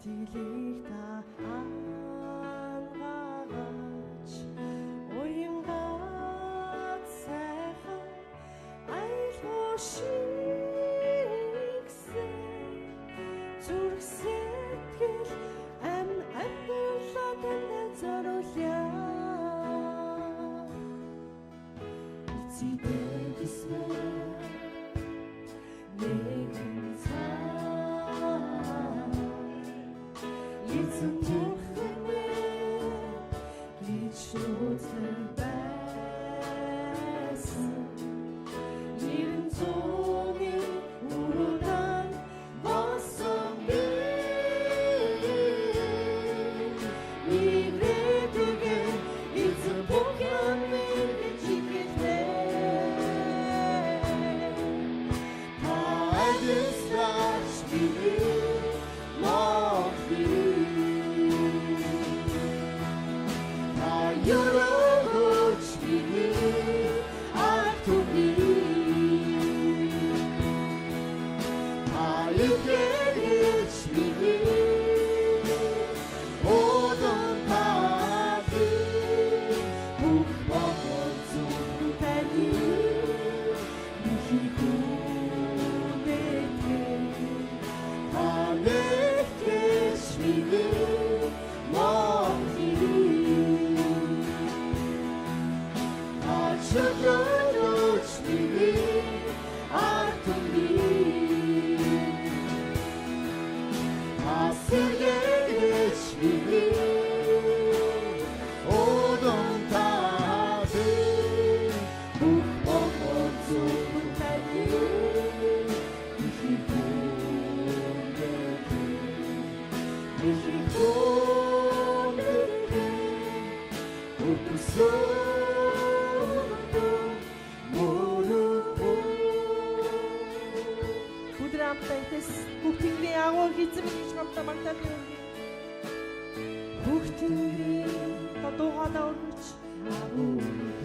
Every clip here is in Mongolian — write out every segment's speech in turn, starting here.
итгэлийг та ангаагач уянгат сайхан айлгоо шигсэн зүрх сэтгэл амьдралаа танд зориулъя эцэгтэй бисмээ нэгэн цаа эцэг тохмээ гэж нүцэн байсан нэрэн зооны уруудан болсон би ирээдүгэ эцэг бухян мэрэг чиглээ Хүүхдийн агуу хийцэн гэж хамтаа магтаалаа. Хүүхдийн тадуугаалаа өргөж агуу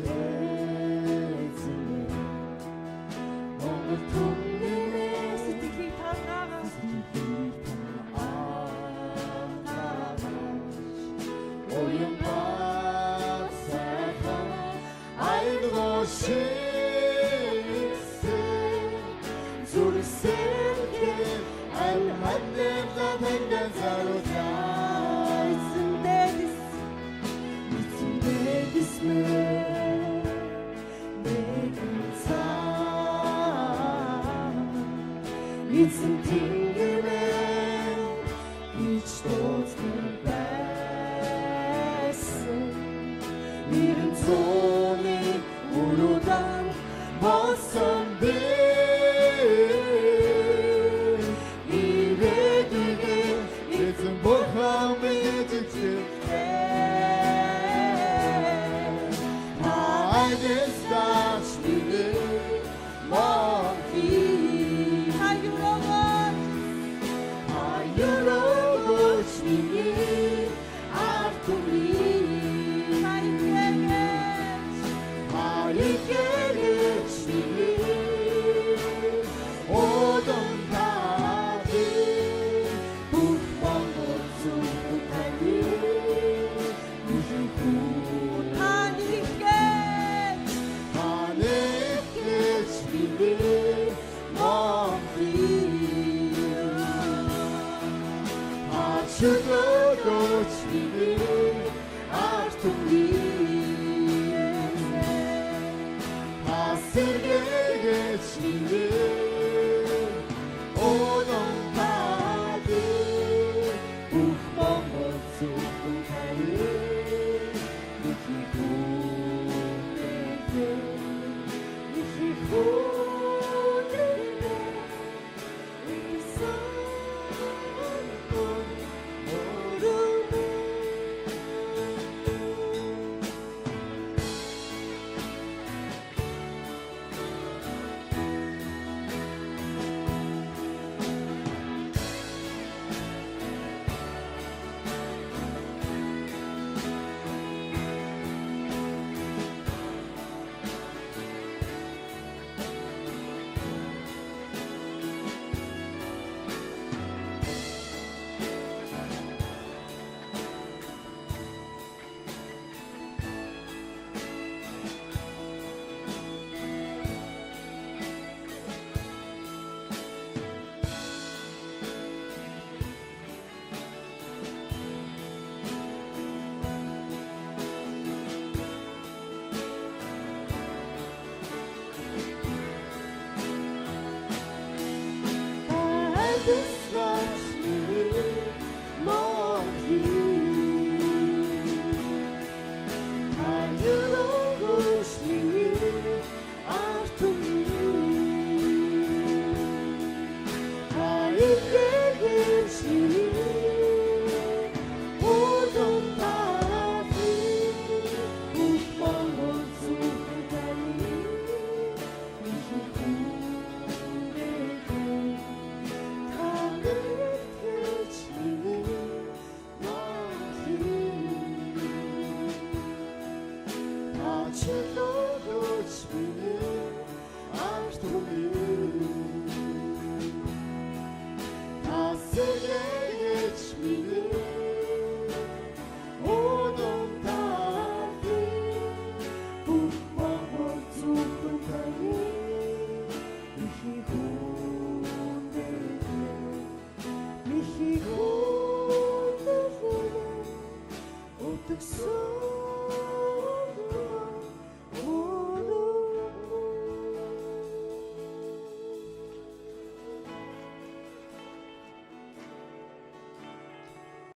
хийцэн. Монгол түмнээ сэтгэлийг тангаагаас уянгат сайхан айлгоо шигсэн зүрх сэтгэл амьдралаа танд зориулъя эцэгтэй бисмээ нэгэн цаа эцэг тэнгэрээ гэж дуудсан байсан нэрэн зооны уруудан болсон би 그